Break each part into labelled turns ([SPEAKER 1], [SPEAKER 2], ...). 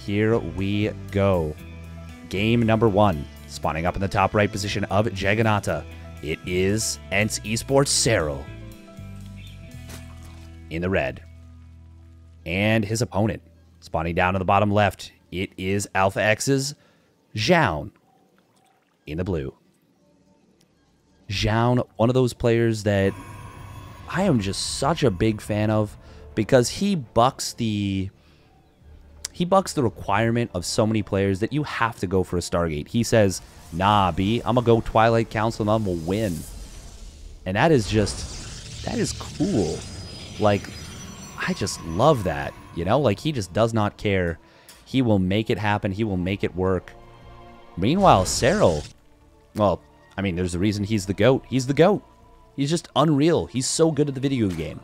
[SPEAKER 1] here we go. Game number 1. Spawning up in the top right position of Jagannatha. It is ENCE Esports Serral in the red. And his opponent, spawning down to the bottom left, it is Alpha X's Zoun in the blue. Zoun, one of those players that I am just such a big fan of because he bucks the requirement of so many players that you have to go for a Stargate. He says, nah, B, I'm going to go Twilight Council and I'm going to win. And that is cool. Like, I just love that, you know? Like, he just does not care. He will make it happen. He will make it work. Meanwhile, Serral, well, I mean, there's a reason he's the GOAT. He's the GOAT. He's just unreal. He's so good at the video game.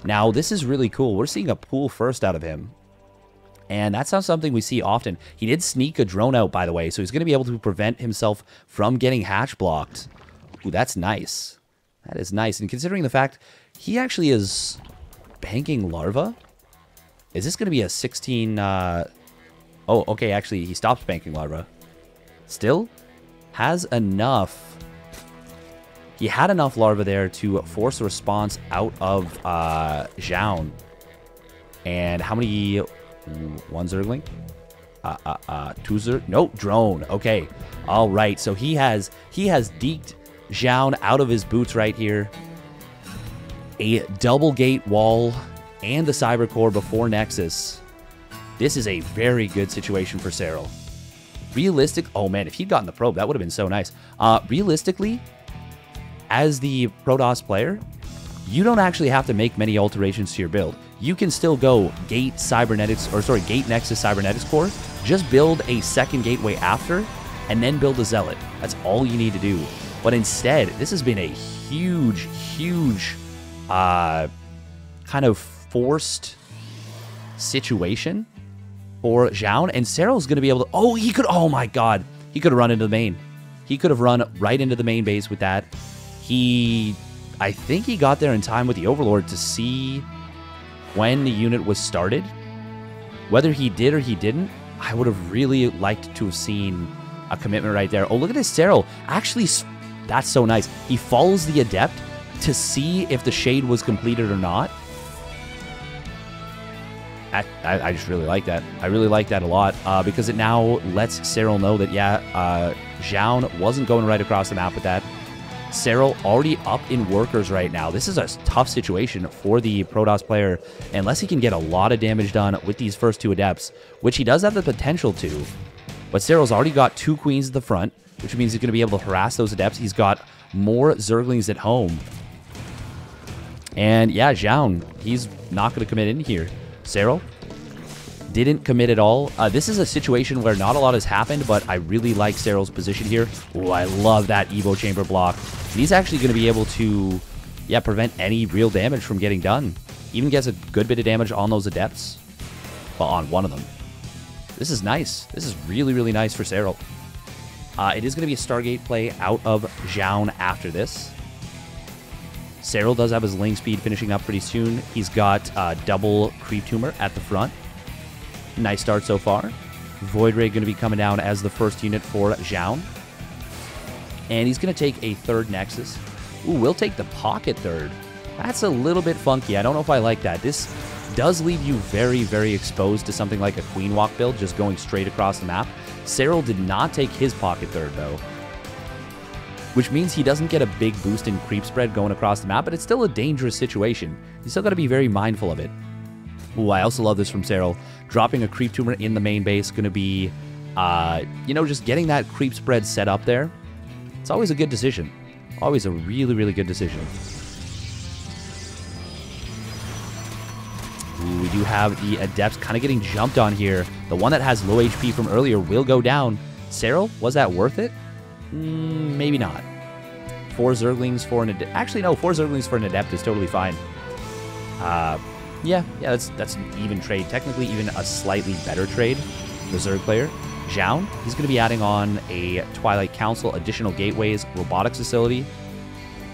[SPEAKER 1] Now, this is really cool. We're seeing a pool first out of him. And that's not something we see often. He did sneak a drone out, by the way, so he's going to be able to prevent himself from getting hatch blocked. Ooh, that's nice. That is nice. And considering the fact he actually is banking larva, is this going to be a 16... Oh, okay, actually, he stops banking larva. Still has enough. He had enough larva there to force a response out of Zoun. And how many... One Zergling? Two Zerg? Nope, drone. Okay. All right. So he has deked Zoun out of his boots right here. A double gate wall and the cyber core before Nexus. This is a very good situation for Serral. Realistic. Oh man, if he'd gotten the probe, that would have been so nice. Realistically, as the Protoss player, you don't actually have to make many alterations to your build. You can still go gate cybernetics, or sorry, gate Nexus cybernetics core. Just build a second gateway after, and then build a zealot. That's all you need to do. But instead, this has been a huge, huge, kind of forced situation for Zoun, and Serral's going to be able to. Oh, he could. Oh my God, he could have run into the main. He could have run right into the main base with that. I think he got there in time with the Overlord to see when the unit was started. Whether he did or he didn't, I would have really liked to have seen a commitment right there. Oh, look at this Serral. Actually, that's so nice. He follows the Adept to see if the Shade was completed or not. I just really like that. I really like that a lot because it now lets Serral know that, yeah, Zoun wasn't going right across the map with that. Serral already up in workers right now. This is a tough situation for the Protoss player unless he can get a lot of damage done with these first two Adepts, which he does have the potential to. But Serral's already got 2 Queens at the front, which means he's going to be able to harass those Adepts. He's got more Zerglings at home. And yeah, Zoun, he's not going to commit in here. Serral didn't commit at all. This is a situation where not a lot has happened, but I really like Serral's position here. Oh, I love that Evo Chamber block. He's actually going to be able to, yeah, prevent any real damage from getting done. Even gets a good bit of damage on those Adepts. Well, on one of them. This is nice. This is really, really nice for Serral. It is going to be a Stargate play out of Zoun after this. Serral does have his lane speed finishing up pretty soon. He's got double Creep Tumor at the front. Nice start so far. Void Ray going to be coming down as the first unit for Zoun. And he's going to take a third Nexus. Ooh, we'll take the Pocket third. That's a little bit funky. I don't know if I like that. This does leave you very, very exposed to something like a Queen Walk build, just going straight across the map. Serral did not take his Pocket third, though. Which means he doesn't get a big boost in creep spread going across the map, but it's still a dangerous situation. You still got to be very mindful of it. Ooh, I also love this from Serral. Dropping a Creep Tumor in the main base, going to be, you know, just getting that creep spread set up there. It's always a good decision. Always a really, really good decision. Ooh, we do have the Adepts kind of getting jumped on here. The one that has low HP from earlier will go down. Serral, was that worth it? Maybe not. 4 Zerglings for an Adept. Actually, no, 4 Zerglings for an Adept is totally fine. Yeah, that's an even trade. Technically, even a slightly better trade. The Zerg player. Zoun, he's going to be adding on a Twilight Council, additional gateways, robotics facility.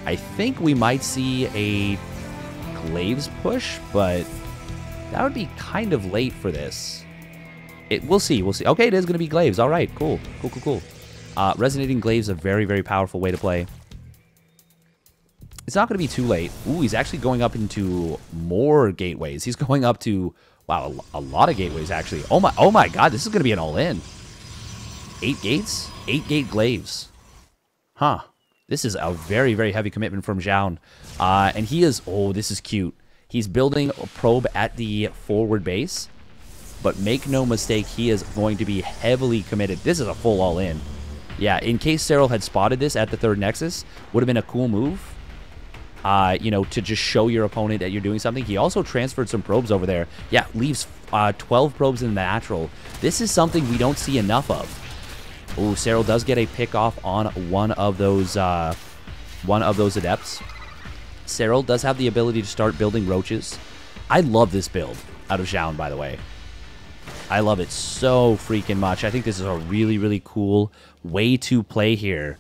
[SPEAKER 1] I think we might see a Glaives push, but that would be kind of late for this. We'll see. We'll see. Okay, it is going to be glaives. All right, cool. Cool, cool, cool. Resonating glaives, a very, very powerful way to play. It's not going to be too late. Ooh, he's actually going up into more gateways. He's going up to, wow, a lot of gateways, actually. Oh my God, this is going to be an all-in. 8 gates? 8 gate glaives. Huh. This is a very, very heavy commitment from Zoun. And he is, oh, this is cute. He's building a probe at the forward base. But make no mistake, he is going to be heavily committed. This is a full all-in. Yeah, in case Serral had spotted this at the 3rd Nexus, would have been a cool move. You know, to just show your opponent that you're doing something. He also transferred some probes over there. Yeah, leaves 12 probes in the natural. This is something we don't see enough of. Ooh, Serral does get a pick off on one of those adepts. Serral does have the ability to start building roaches. I love this build out of Zoun, by the way. I love it so freaking much. I think this is a really, really cool way to play here.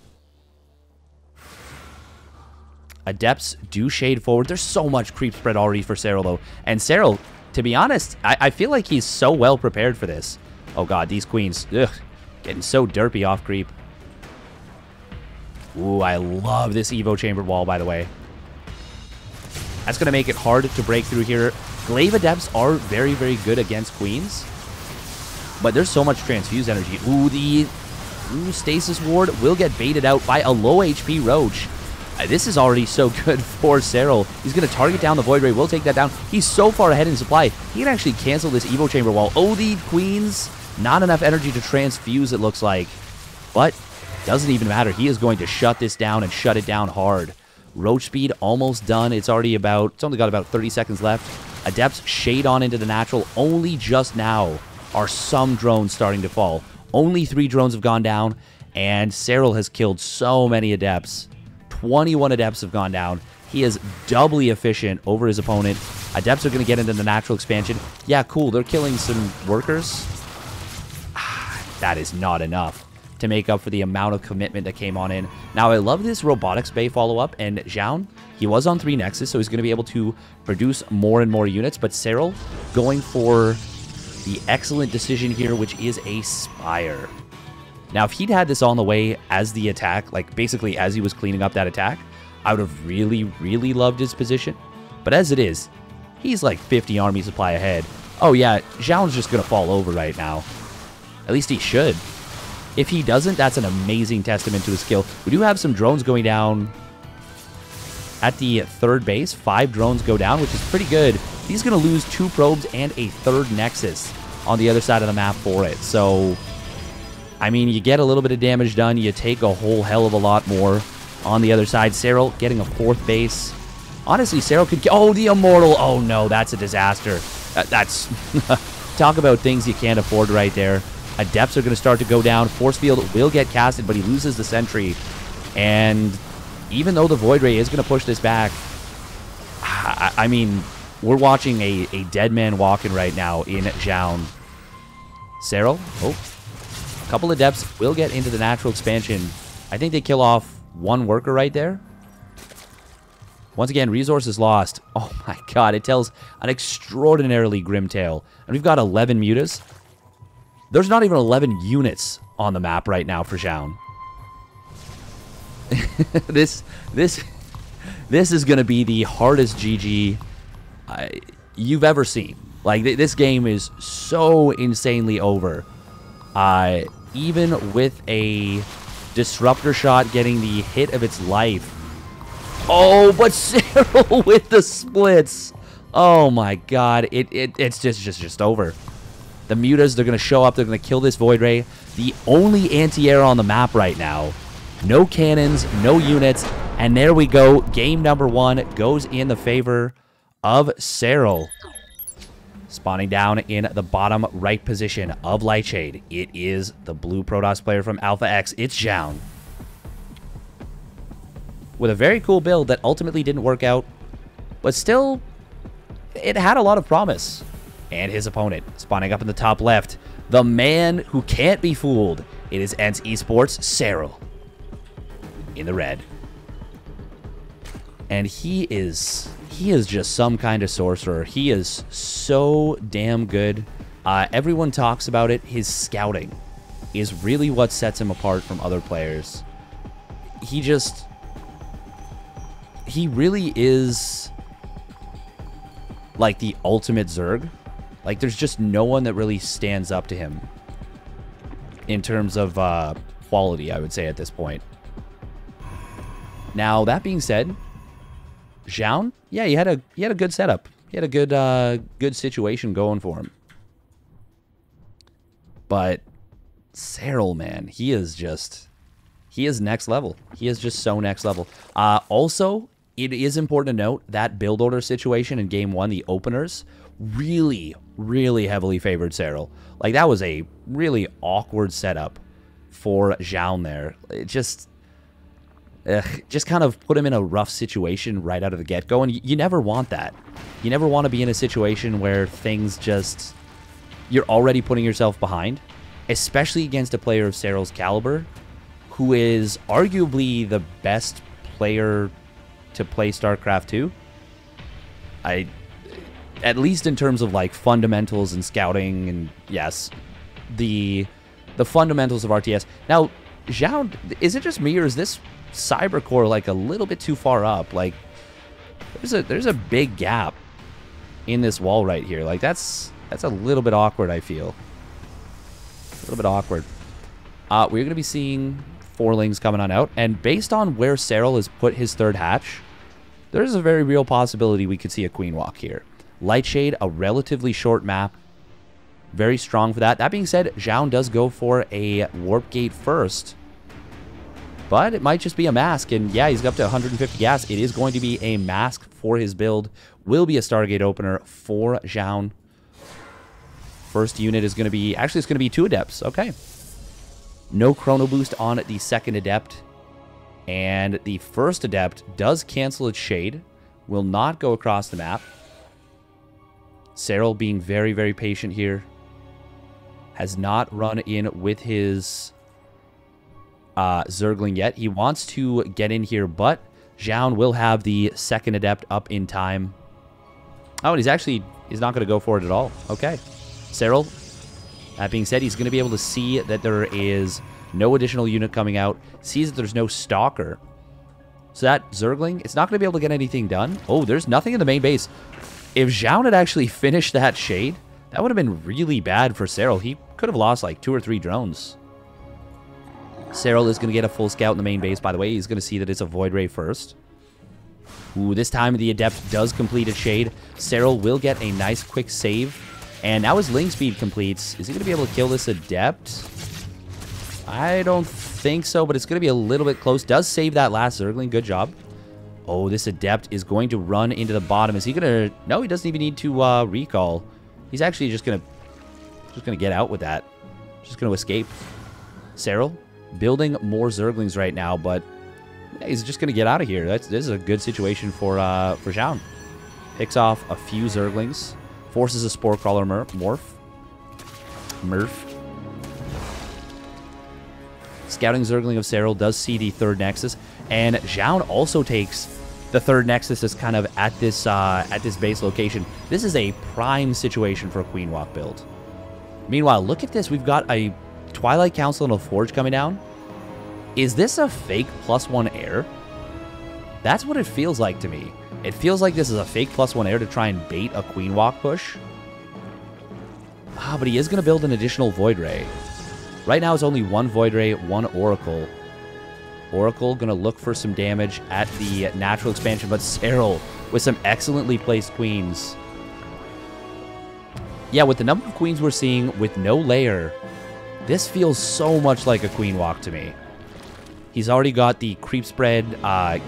[SPEAKER 1] Adepts do shade forward. There's so much creep spread already for Serral, though. And Serral, to be honest, I feel like he's so well prepared for this. Oh, God, these queens. Ugh, getting so derpy off creep. Ooh, I love this Evo chamber wall, by the way. That's going to make it hard to break through here. Glaive Adepts are very, very good against queens. But there's so much transfuse energy. Ooh, the Stasis Ward will get baited out by a low HP Roach. This is already so good for Serral. He's going to target down the Void Ray. Will take that down. He's so far ahead in supply. He can actually cancel this Evo Chamber wall. Oh, the Queens. Not enough energy to transfuse, it looks like. But doesn't even matter. He is going to shut this down and shut it down hard. Roach speed almost done. It's only got about 30 seconds left. Adepts shade on into the natural. Only just now are some drones starting to fall. Only 3 drones have gone down. And Serral has killed so many Adepts. 21 Adepts have gone down. He is doubly efficient over his opponent. Adepts are going to get into the natural expansion. Yeah, cool. They're killing some workers. That is not enough to make up for the amount of commitment that came on in. Now, I love this Robotics Bay follow-up. And Zoun, he was on 3 Nexus, so he's going to be able to produce more and more units. But Serral going for the excellent decision here, which is a Spire. Now, if he'd had this on the way as the attack, like basically as he was cleaning up that attack, I would have really, really loved his position. But as it is, he's like 50 army supply ahead. Oh yeah, Zoun's just going to fall over right now. At least he should. If he doesn't, that's an amazing testament to his skill. We do have some drones going down at the 3rd base. 5 drones go down, which is pretty good. He's going to lose 2 probes and a 3rd Nexus on the other side of the map for it. So, I mean, you get a little bit of damage done. You take a whole hell of a lot more on the other side. Serral getting a 4th base. Honestly, Serral could... Oh, the Immortal. Oh, no, that's a disaster. That's... Talk about things you can't afford right there. Adepts are going to start to go down. Force Field will get casted, but he loses the Sentry. And even though the Void Ray is going to push this back, I mean, we're watching a dead man walking right now in Zoun. Serral, oh, a couple of Adepts will get into the natural expansion. I think they kill off 1 worker right there. Once again, resources lost. Oh my God, it tells an extraordinarily grim tale. And we've got 11 mutas. There's not even 11 units on the map right now for Zoun. This is going to be the hardest GG you've ever seen. Like, this game is so insanely over. Even with a Disruptor shot getting the hit of its life. Oh, but Serral with the splits. Oh my God, it's just over. The mutas, they're going to show up. They're going to kill this Void Ray. The only anti-air on the map right now. No cannons, no units. And there we go. Game number 1 goes in the favor of Serral. Spawning down in the bottom right position of Lightshade. It is the blue Protoss player from Alpha X. It's Zoun. With a very cool build that ultimately didn't work out. But still, it had a lot of promise. And his opponent, spawning up in the top left, the man who can't be fooled. It is Ents Esports, Serral, in the red. And he is just some kind of sorcerer. He is so damn good Everyone talks about it. His scouting is really what sets him apart from other players. He really is like the ultimate Zerg. Like, there's just no one that really stands up to him in terms of quality, I would say, at this point. Now, that being said, Zoun, yeah, he had a good setup. He had a good situation going for him. But Serral, man, he is next level. He is just so next level. Also, it is important to note that build order situation in game 1, the openers, really, really heavily favored Serral. Like, that was a really awkward setup for Zoun there. It just kind of put him in a rough situation right out of the get-go, and you never want that. You never want to be in a situation where things just... You're already putting yourself behind, especially against a player of Serral's caliber, who is arguably the best player to play StarCraft 2. At least in terms of, like, fundamentals and scouting, and yes, the fundamentals of RTS. Now, Zoun, is it just me, or is this Cybercore like a little bit too far up? Like, there's a big gap in this wall right here. Like, that's a little bit awkward, I feel. A little bit awkward. We're going to be seeing forlings coming on out, and based on where Serral has put his third hatch, there's a very real possibility we could see a Queen Walk here. Lightshade, a relatively short map. Very strong for that. That being said, Zoun does go for a Warp Gate first. But it might just be a mask. And yeah, he's up to 150 gas. It is going to be a mask for his build. Will be a Stargate opener for Zoun. First unit is going to be... Actually, it's going to be 2 Adepts. Okay. No Chrono Boost on the second Adept. And the first Adept does cancel its Shade. Will not go across the map. Serral being very, very patient here. Has not run in with his Zergling yet. He wants to get in here, but Zoun will have the second Adept up in time. Oh, and he's not going to go for it at all. Okay. Serral, that being said, he's going to be able to see that there is no additional unit coming out. Sees that there's no Stalker. So that Zergling, it's not going to be able to get anything done. Oh, there's nothing in the main base. If Zoun had actually finished that Shade, that would have been really bad for Serral. He could have lost like 2 or 3 drones. Serral is going to get a full scout in the main base, by the way. He's going to see that it's a Void Ray first. Ooh, this time the Adept does complete a Shade. Serral will get a nice quick save. And now his Link Speed completes. Is he going to be able to kill this Adept? I don't think so, but it's going to be a little bit close. Does save that last Zergling. Good job. Oh, this Adept is going to run into the bottom. Is he going to... No, he doesn't even need to recall. He's actually just going to get out with that. Just going to escape. Serral building more Zerglings right now, but yeah, he's just going to get out of here. This is a good situation for Zoun. Picks off a few Zerglings. Forces a Spore Crawler Murph. Scouting Zergling of Serral does see the third Nexus, and Zoun also takes the third Nexus is kind of at this base location. This is a prime situation for a Queen Walk build. Meanwhile, look at this. We've got a Twilight Council and a Forge coming down. Is this a fake +1 air? That's what it feels like to me. It feels like this is a fake +1 air to try and bait a Queen Walk push. Ah, but he is going to build an additional Void Ray. Right now, it's only 1 Void Ray, 1 Oracle. Oracle going to look for some damage at the natural expansion, but Serral with some excellently placed queens. Yeah, with the number of queens we're seeing with no layer, this feels so much like a Queen Walk to me. He's already got the creep spread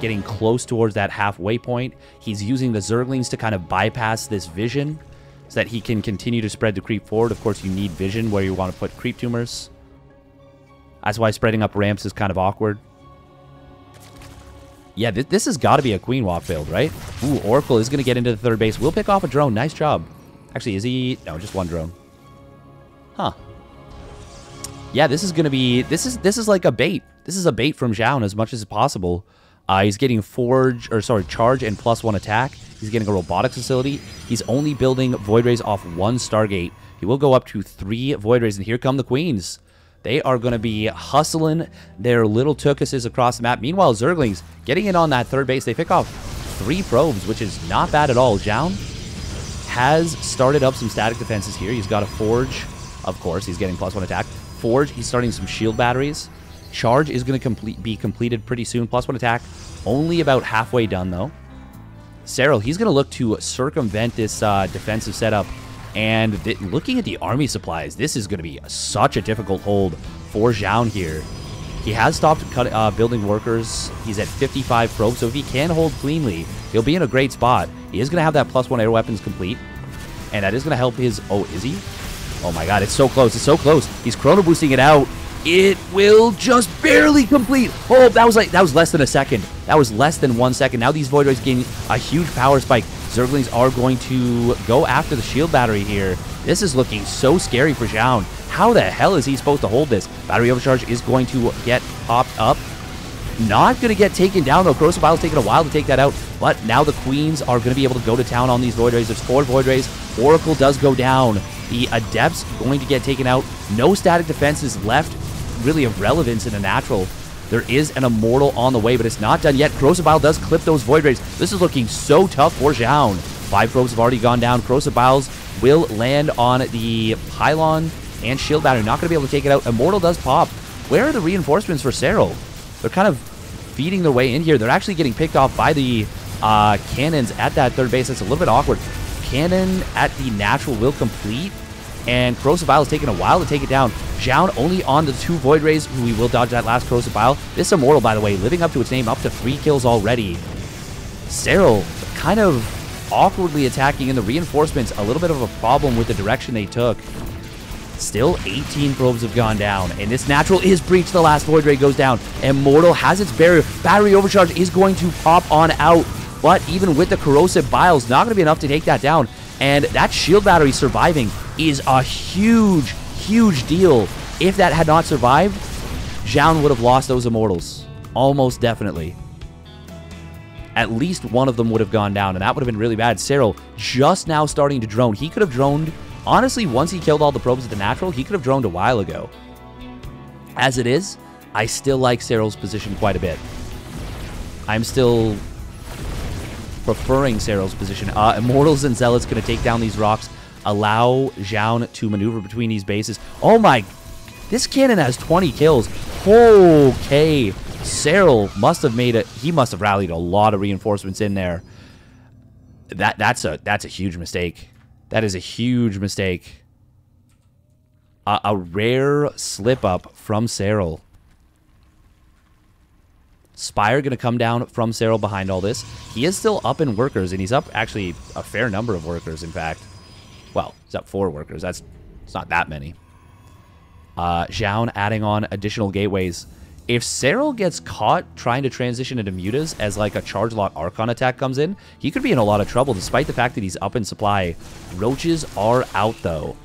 [SPEAKER 1] getting close towards that halfway point. He's using the Zerglings to kind of bypass this vision so that he can continue to spread the creep forward. Of course, you need vision where you want to put creep tumors. That's why spreading up ramps is kind of awkward. Yeah, this has got to be a Queen Walk build, right? Ooh, Oracle is going to get into the third base. We'll pick off a drone. Nice job. Actually, is he... No, just 1 drone. Huh. Yeah, this is going to be... This is like a bait. This is a bait from Zoun as much as possible. He's getting charge and +1 attack. He's getting a robotics facility. He's only building Void Rays off 1 Stargate He will go up to 3 Void Rays, and here come the Queens. They are going to be hustling their little Tukuses across the map. Meanwhile, Zerglings getting in on that third base. They pick off 3 probes, which is not bad at all. Zoun has started up some static defenses here. He's got a Forge, of course. He's getting +1 attack. Forge, he's starting some shield batteries. Charge is going to be completed pretty soon. +1 attack, only about halfway done, though. Serral, he's going to look to circumvent this defensive setup. And looking at the army supplies, this is going to be such a difficult hold for Zoun here. He has stopped building workers. He's at 55 probes, so if he can hold cleanly, he'll be in a great spot. He is going to have that +1 air weapons complete, and that is going to help his... Oh, is he? Oh my god, it's so close. It's so close. He's chrono boosting it out. It will just barely complete. Oh, that was less than a second. That was less than 1 second. Now these Void Rays gain a huge power spike. Zerglings are going to go after the shield battery here. This is looking so scary for Zoun. How the hell is he supposed to hold this? Battery overcharge is going to get popped up. Not going to get taken down, though. Corrosive Vile's taking a while to take that out. But now the Queens are going to be able to go to town on these Void Rays. There's 4 Void Rays. Oracle does go down. The Adept's going to get taken out. No static defenses left really of relevance in a natural. There is an Immortal on the way, but it's not done yet. Corrosive Vile does clip those Void Rays. This is looking so tough for Zoun. 5 probes have already gone down. Corrosive Viles will land on the Pylon and Shield Battery. Not going to be able to take it out. Immortal does pop. Where are the reinforcements for Serral? They're kind of feeding their way in here. They're actually getting picked off by the cannons at that third base. That's a little bit awkward. Cannon at the natural will complete, and Corrosive Vile is taking a while to take it down. Zoun only on the 2 Void Rays. We will dodge that last Corrosive Vile. This Immortal, by the way, living up to its name, up to 3 kills already. Serral kind of awkwardly attacking in the reinforcements. A little bit of a problem with the direction they took. Still, 18 probes have gone down, and this natural is breached. The last Void Ray goes down. Immortal has its barrier. Battery overcharge is going to pop on out, but even with the Corrosive Viles, not going to be enough to take that down. And that shield battery surviving is a huge, huge deal. If that had not survived, Zoun would have lost those Immortals. Almost definitely. At least one of them would have gone down, and that would have been really bad. Serral just now starting to drone. He could have droned, honestly, once he killed all the probes at the natural, he could have droned a while ago. As it is, I still like Serral's position quite a bit. I'm still preferring Serral's position. Immortals and Zealots going to take down these rocks, allow Zoun to maneuver between these bases. Oh my, this cannon has 20 kills. Okay, Serral must have made it. He must have rallied a lot of reinforcements in there. That's a huge mistake. That is a huge mistake. A rare slip up from Serral. Spire going to come down from Serral behind all this. He is still up in workers, and he's up actually a fair number of workers, in fact. Well, he's up 4 workers. It's not that many. Zoun adding on additional gateways. If Serral gets caught trying to transition into Mutas as like a charge lot Archon attack comes in, he could be in a lot of trouble despite the fact that he's up in supply. Roaches are out though.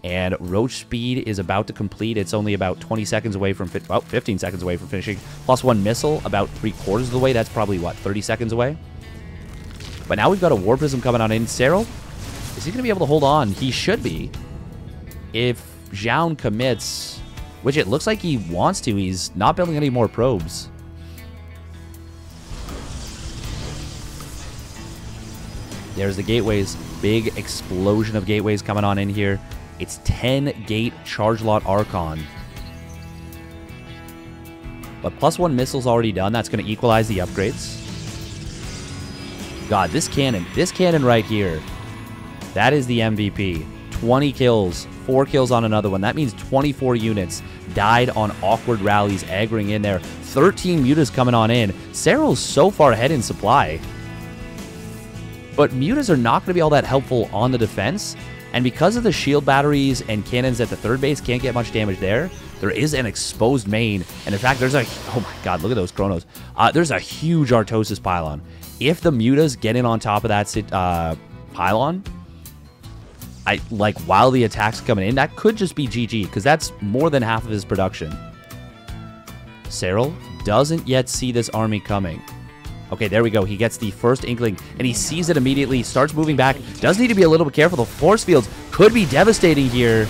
[SPEAKER 1] And Roach speed is about to complete. It's only about 20 seconds away from, 15 seconds away from finishing. +1 missile, about 3/4 of the way. That's probably, what, 30 seconds away? But now we've got a War Prism coming on in. Serral, is he going to be able to hold on? He should be. If Zoun commits, which it looks like he wants to. He's not building any more probes. There's the gateways. Big explosion of gateways coming on in here. It's 10 gate charge lot Archon. But +1 missile's already done. That's going to equalize the upgrades. God, this cannon right here, that is the MVP. 20 kills, 4 kills on another one. That means 24 units died on awkward rallies, aggroing in there. 13 mutas coming on in. Serral's so far ahead in supply. But mutas are not going to be all that helpful on the defense. And because of the shield batteries and cannons at the third base can't get much damage there, there is an exposed main. And in fact, there's a... Oh my god, look at those chronos. There's a huge Artosis pylon. If the mutas get in on top of that pylon, while the attack's coming in, that could just be GG, because that's more than half of his production. Serral doesn't yet see this army coming. Okay, there we go. He gets the first inkling, and he sees it immediately, starts moving back. Does need to be a little bit careful. The force fields could be devastating here.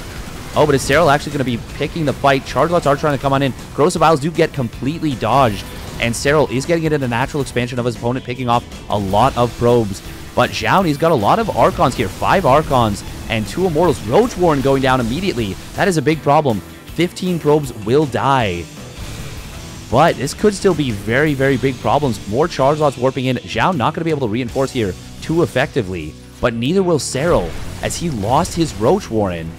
[SPEAKER 1] Oh, but is Serral actually going to be picking the fight? Charge-lots are trying to come on in. Corrosive Vials do get completely dodged, and Serral is getting it in the natural expansion of his opponent, picking off a lot of probes. But Zoun, he's got a lot of Archons here. 5 Archons and 2 Immortals. Roach Warren going down immediately. That is a big problem. 15 probes will die. But this could still be very, very big problems. More Charge-lots warping in. Zoun not going to be able to reinforce here too effectively. But neither will Serral, as he lost his Roach Warren.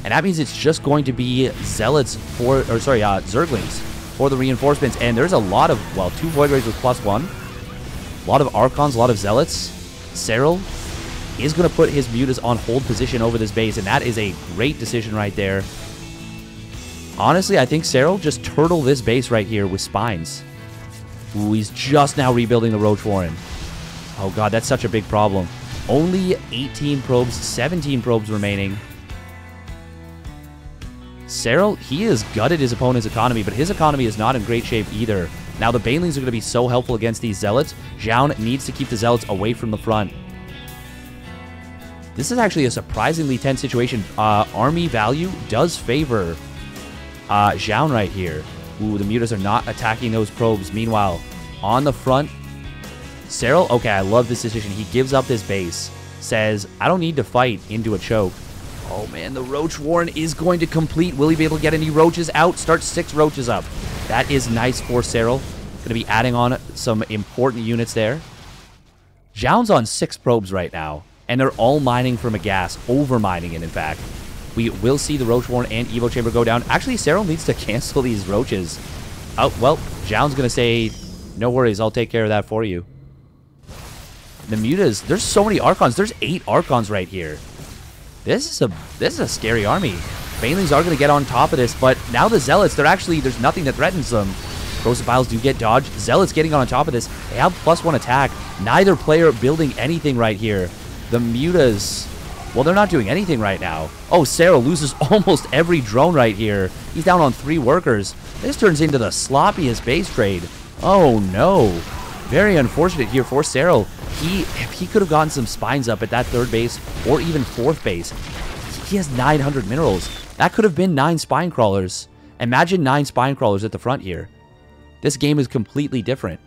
[SPEAKER 1] And that means it's just going to be Zealots for, or sorry, Zerglings for the reinforcements. And there's a lot of, well, 2 Void Rays with +1. A lot of Archons, a lot of Zealots. Serral is going to put his Mutas on hold position over this base, and that is a great decision right there. Honestly, I think Serral just turtle this base right here with Spines. Ooh, he's just now rebuilding the Roach Warren. Oh god, that's such a big problem. Only 18 probes, 17 probes remaining. Serral, he has gutted his opponent's economy, but his economy is not in great shape either. Now, the Banelings are going to be so helpful against these Zealots. Zoun needs to keep the Zealots away from the front. This is actually a surprisingly tense situation. Army value does favor Zoun right here. Ooh, the Mutas are not attacking those probes. Meanwhile, on the front, Serral, okay, I love this decision. He gives up his base, says, I don't need to fight into a choke. Oh man, the Roach Warren is going to complete. Will he be able to get any Roaches out? Start 6 Roaches up. That is nice for Serral. Going to be adding on some important units there. Zoun's on 6 probes right now, and they're all mining from a gas, over-mining it, in fact. We will see the Roach Warren and Evo Chamber go down. Actually, Serral needs to cancel these Roaches. Oh, well, Zoun's going to say, no worries, I'll take care of that for you. The Mutas, there's so many Archons. There's 8 Archons right here. This is a scary army. Banelings are going to get on top of this, but now the Zealots, there's nothing that threatens them. Corrosive Vials do get dodged. Zealots getting on top of this. They have +1 attack. Neither player building anything right here. The Mutas, well, they're not doing anything right now. Oh, Serral loses almost every drone right here. He's down on 3 workers. This turns into the sloppiest base trade. Oh, no. Very unfortunate here for Serral. If he could have gotten some Spines up at that 3rd base or even 4th base, he has 900 minerals. That could have been 9 Spine Crawlers. Imagine 9 Spine Crawlers at the front here. This game is completely different.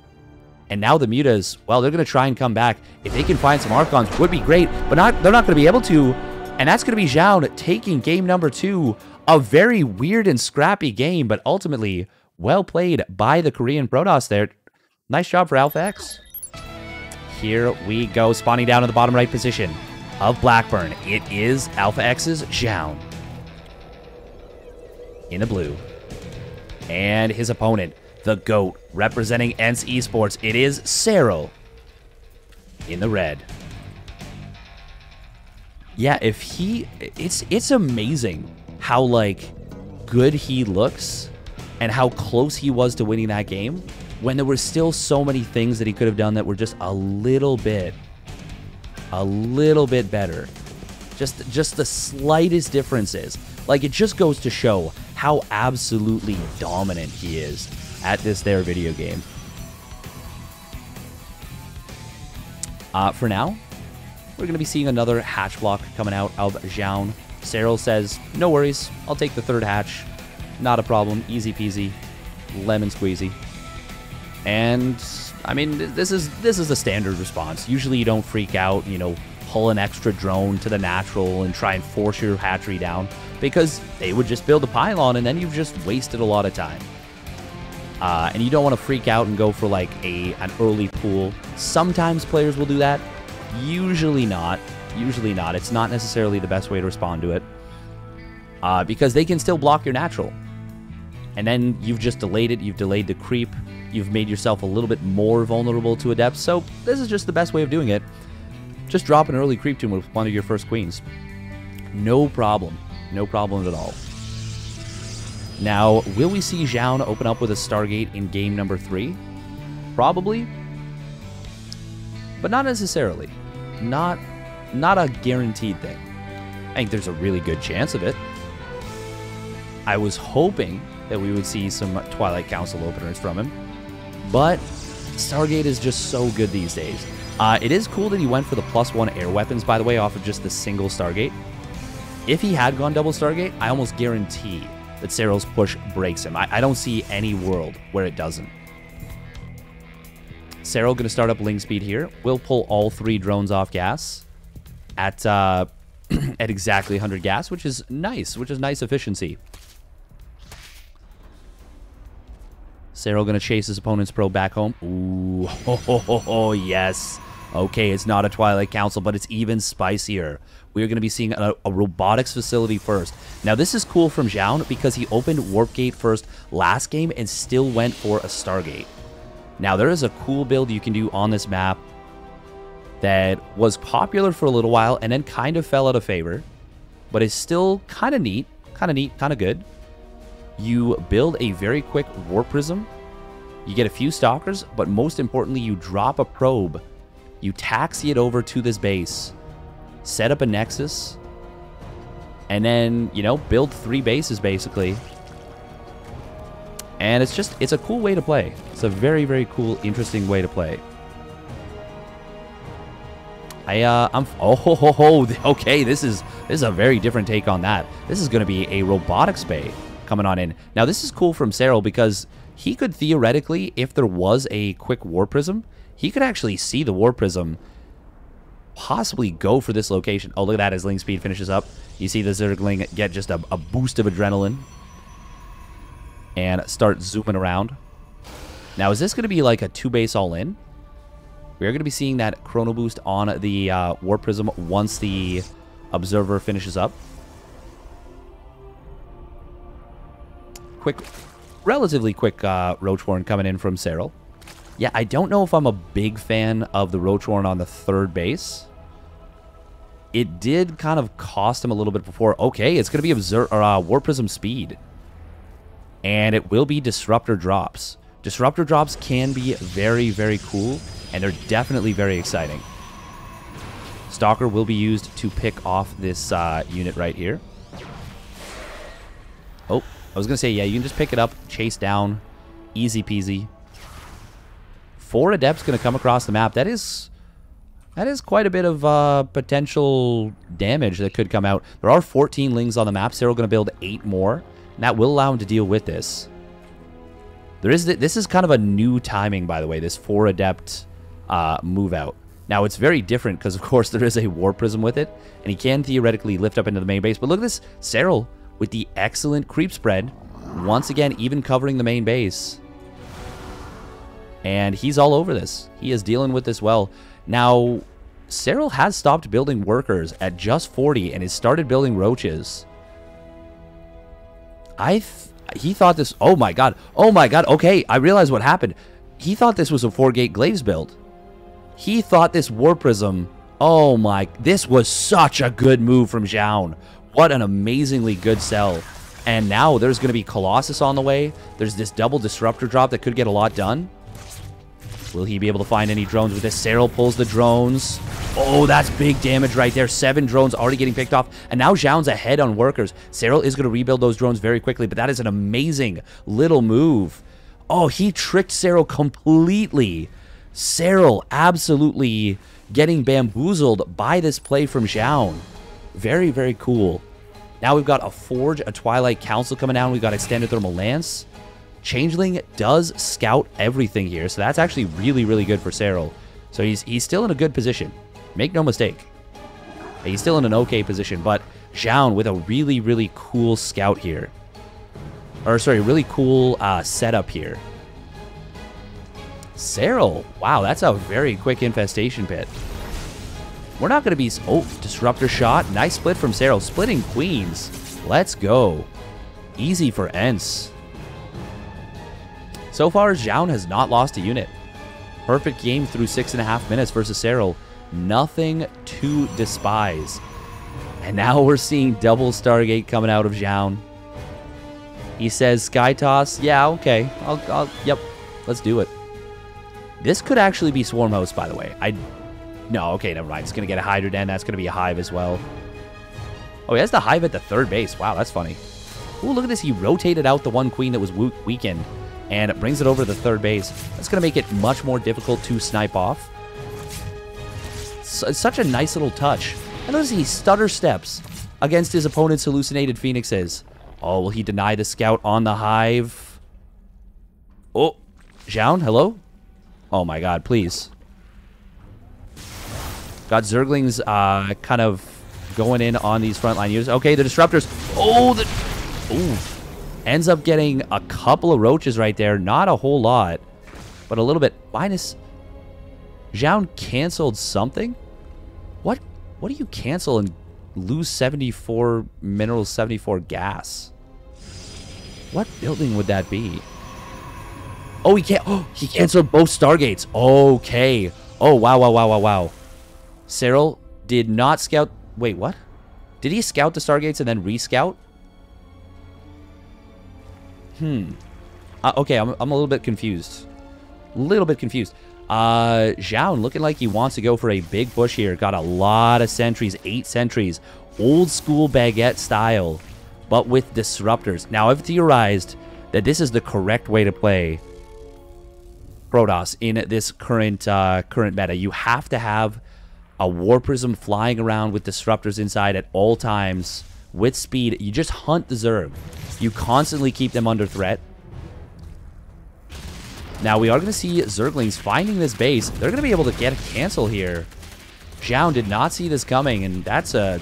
[SPEAKER 1] And now the Mutas, well, they're going to try and come back. If they can find some Archons, would be great, but they're not going to be able to. And that's going to be Zoun taking game number 2. A very weird and scrappy game, but ultimately well played by the Korean Protoss there. Nice job for Alpha X. Here we go, spawning down in the bottom right position of Blackburn. It is Alpha X's Zoun in the blue. And his opponent, the GOAT, representing ENCE Esports. It is Serral in the red. Yeah, it's amazing how, like, good he looks and how close he was to winning that game, when there were still so many things that he could have done that were just a little bit better. Just the slightest differences. Like, it just goes to show how absolutely dominant he is at this there video game. For now, we're going to be seeing another hatch block coming out of Zoun. Serral says, no worries, I'll take the 3rd hatch. Not a problem, easy peasy, lemon squeezy. And I mean, this is a standard response. Usually you don't freak out, you know, pull an extra drone to the natural and try and force your hatchery down, because they would just build a pylon and then you've just wasted a lot of time. And you don't want to freak out and go for like an early pool. Sometimes players will do that. Usually not. Usually not. It's not necessarily the best way to respond to it. Because they can still block your natural. And then you've just delayed it. You've delayed the creep. You've made yourself a little bit more vulnerable to Adepts. So this is just the best way of doing it. Just drop an early creep tomb with one of your first queens. No problem. No problem at all. Now, will we see Zoun open up with a Stargate in game number 3? Probably. But not necessarily. Not a guaranteed thing. I think there's a really good chance of it. I was hoping that we would see some Twilight Council openers from him. But Stargate is just so good these days. It is cool that he went for the +1 air weapons, by the way, off of just the single Stargate. If he had gone double Stargate, I almost guarantee that Serral's push breaks him. I don't see any world where it doesn't. Serral going to start up Ling Speed here. We'll pull all 3 drones off gas at at exactly 100 gas, which is nice efficiency. Serral going to chase his opponent's probe back home. Ooh, oh, yes. Okay, it's not a Twilight Council, but it's even spicier. We're going to be seeing a robotics facility first. Now, this is cool from Zoun because he opened Warp Gate first last game and still went for a Stargate. Now, there is a cool build you can do on this map that was popular for a little while and then kind of fell out of favor, but is still kind of neat, kind of good. You build a very quick Warp Prism. You get a few Stalkers, but most importantly, you drop a probe. You taxi it over to this base, set up a Nexus, and then, you know, build 3 bases, basically. And it's a cool way to play. It's a very, very cool, interesting way to play. Okay, this is a very different take on that. This is going to be a robotics bay coming on in. Now, this is cool from Serral because he could theoretically, if there was a quick Warp Prism, he could actually see the Warp Prism possibly go for this location. Oh, look at that as Ling Speed finishes up. You see the Zergling get just a boost of adrenaline and start zooming around. Now, is this going to be like a 2-base all-in? We're going to be seeing that Chrono Boost on the Warp Prism once the Observer finishes up. Relatively quick Roach Warren coming in from Serral. Yeah, I don't know if I'm a big fan of the Roach Warren on the 3rd base. It did kind of cost him a little bit before. Okay, it's going to be Warp Prism speed. And it will be Disruptor drops. Disruptor drops can be very, very cool, and they're definitely very exciting. Stalker will be used to pick off this unit right here. Oh, I was going to say, yeah, you can just pick it up, chase down, easy peasy. 4 Adepts going to come across the map. That is quite a bit of potential damage that could come out. There are 14 Lings on the map. Serral going to build 8 more. And that will allow him to deal with this. This is kind of a new timing, by the way, this 4 Adept move out. Now, it's very different because, of course, there is a Warp Prism with it. And he can theoretically lift up into the main base. But look at this. Serral with the excellent creep spread. Once again, even covering the main base. And he's all over this. He is dealing with this well. Now, Serral has stopped building workers at just 40 and has started building roaches. He thought this... Oh my god. Oh my god. Okay, I realized what happened. He thought this was a 4-gate Glaives build. He thought this Warp Prism... Oh my... This was such a good move from Zoun. What an amazingly good sell. And now there's going to be Colossus on the way. There's this double Disruptor drop that could get a lot done. Will he be able to find any drones with this? Serral pulls the drones. Oh, that's big damage right there. 7 drones already getting picked off. And now Zoun's ahead on workers. Serral is going to rebuild those drones very quickly, but that is an amazing little move. Oh, he tricked Serral completely. Serral absolutely getting bamboozled by this play from Zoun. Very, very cool. Now we've got a Forge, a Twilight Council coming down. We've got Extended Thermal Lance. Changeling does scout everything here, so that's actually really, really good for Serral. So he's still in a good position. Make no mistake. He's still in an okay position, but Zoun with a really, really cool scout here. Or, sorry, really cool setup here. Serral, wow, that's a very quick infestation pit. We're not going to be... Oh, Disruptor shot. Nice split from Serral. Splitting Queens. Let's go. Easy for Ents. So far, Zoun has not lost a unit. Perfect game through 6.5 minutes versus Serral. Nothing to despise. And now we're seeing double Stargate coming out of Zoun. He says, Sky Toss. Yeah, okay. Yep. Let's do it. This could actually be Swarm Host, by the way. No, okay, never mind. It's going to get a Hydra Den. That's going to be a Hive as well. Oh, he has the Hive at the 3rd base. Wow, that's funny. Ooh, look at this. He rotated out the one Queen that was weakened. And it brings it over to the 3rd base. That's going to make it much more difficult to snipe off. It's such a nice little touch. And notice he stutter steps against his opponent's hallucinated phoenixes. Oh, will he deny the scout on the hive? Oh, Zoun, hello? Oh my god, please. Got Zerglings kind of going in on these frontline users. Okay, the disruptors. Oh, ooh. Ends up getting a couple of roaches right there. Not a whole lot, but a little bit. Minus. Zoun canceled something? What do you cancel and lose 74 minerals, 74 gas? What building would that be? Oh, he can't. Oh, he canceled both Stargates. Okay. Oh, wow. Serral did not scout. Wait, what? Did he scout the Stargates and then rescout? Okay, I'm a little bit confused. Zoun looking like he wants to go for a big push here. Got a lot of sentries, 8 sentries. Old school baguette style, but with disruptors. Now, I've theorized that this is the correct way to play Protoss in this current meta. You have to have a War Prism flying around with disruptors inside at all times with speed. You just hunt the Zerg. You constantly keep them under threat. Now, we are going to see Zerglings finding this base. They're going to be able to get a cancel here. Zoun did not see this coming, and that's a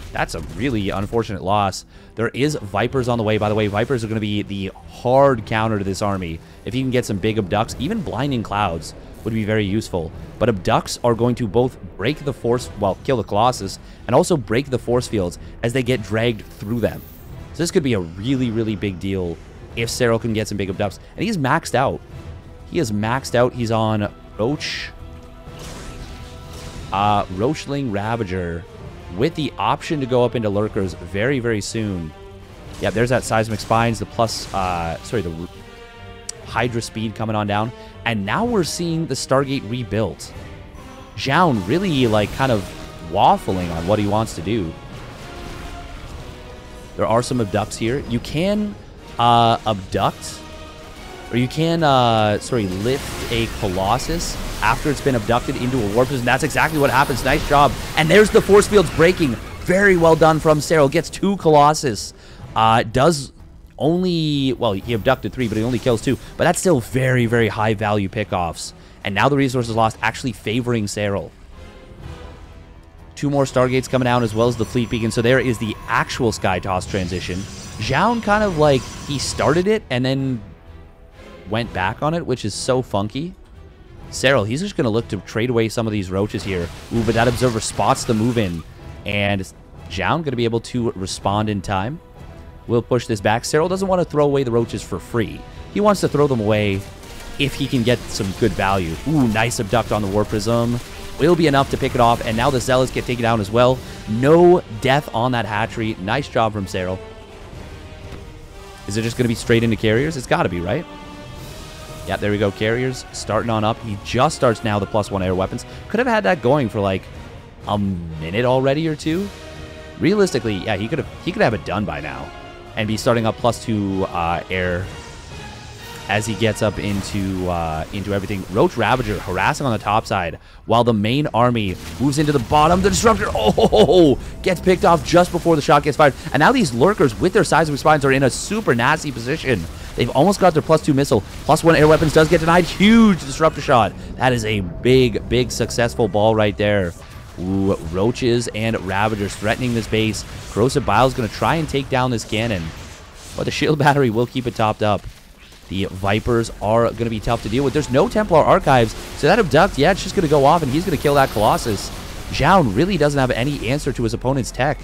[SPEAKER 1] really unfortunate loss. There is Vipers on the way. By the way, Vipers are going to be the hard counter to this army. If you can get some big Abducts, even Blinding Clouds would be very useful. But Abducts are going to both break the force, well, kill the Colossus, and also break the force fields as they get dragged through them. So this could be a really, really big deal if Serral can get some big Abducts. And he's maxed out. He is maxed out. He's on Roach. Roachling Ravager with the option to go up into Lurkers very, very soon. Yeah, there's that Seismic Spines, the plus, the Hydra Speed coming on down. And now we're seeing the Stargate rebuilt. Zoun really, like, kind of waffling on what he wants to do. There are some abducts here. You can abduct, or you can, lift a Colossus after it's been abducted into a War Prism. That's exactly what happens. Nice job. And there's the force fields breaking. Very well done from Serral. Gets 2 Colossus. Does only, well, he abducted 3, but he only kills 2. But that's still very, very high value pickoffs. And now the resources lost actually favoring Serral. 2 more Stargates coming out as well as the Fleet Beacon. So there is the actual Sky Toss transition. Zoun kind of like, he started it and then went back on it, which is so funky. Serral, he's just going to look to trade away some of these roaches here. Ooh, but that Observer spots the move in. And Zoun going to be able to respond in time. We'll push this back. Serral doesn't want to throw away the roaches for free. He wants to throw them away if he can get some good value. Ooh, nice abduct on the War Prism. Will be enough to pick it off. And now the Zealots get taken down as well. No death on that hatchery. Nice job from Serral. Is it just going to be straight into carriers? It's got to be, right? Yeah, there we go. Carriers starting on up. He just starts now the +1 air weapons. Could have had that going for like a minute already or 2. Realistically, yeah, he could have it done by now and be starting up +2 air as he gets up into everything. Roach Ravager harassing on the top side while the main army moves into the bottom. The Disruptor, gets picked off just before the shot gets fired. And now these Lurkers with their Seismic Spines are in a super nasty position. They've almost got their +2 missile. +1 air weapons does get denied. Huge Disruptor shot. That is a big, big successful ball right there. Ooh, Roaches and Ravagers threatening this base. Corrosive Bile is going to try and take down this cannon. But the shield battery will keep it topped up. The Vipers are going to be tough to deal with. There's no Templar Archives, so that abduct, yeah, it's just going to go off, and he's going to kill that Colossus. Zoun really doesn't have any answer to his opponent's tech.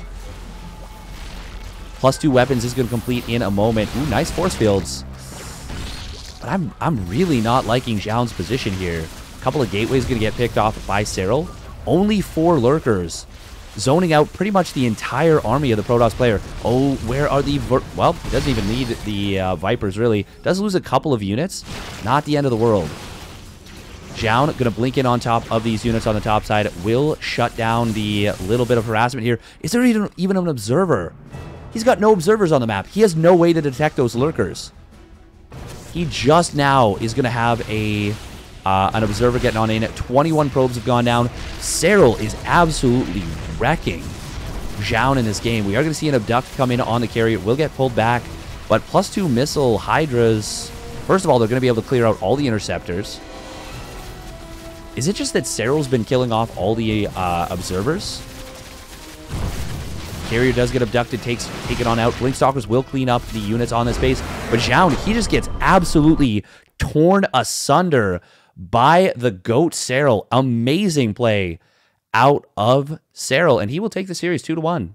[SPEAKER 1] +2 weapons is going to complete in a moment. Ooh, nice force fields. But I'm really not liking Zoun's position here. A couple of gateways going to get picked off by Serral. Only 4 Lurkers. Zoning out pretty much the entire army of the Protoss player. Oh, where are the... Well, he doesn't even need the Vipers, really. Does lose a couple of units. Not the end of the world. Zoun going to blink in on top of these units on the top side. Will shut down the little bit of harassment here. Is there even an observer? He's got no observers on the map. He has no way to detect those Lurkers. He just now is going to have an observer getting on in. 21 probes have gone down. Serral is absolutely wrecking Zoun in this game. We are going to see an abduct come in on the carry. It will get pulled back, but +2 missile Hydras. First of all, they're going to be able to clear out all the interceptors. Is it just that Serral's been killing off all the observers? Carrier does get abducted, taken on out. Blinkstalkers will clean up the units on this base. But Zoun, he just gets absolutely torn asunder by the GOAT Serral. Amazing play out of Serral. And he will take the series 2-1.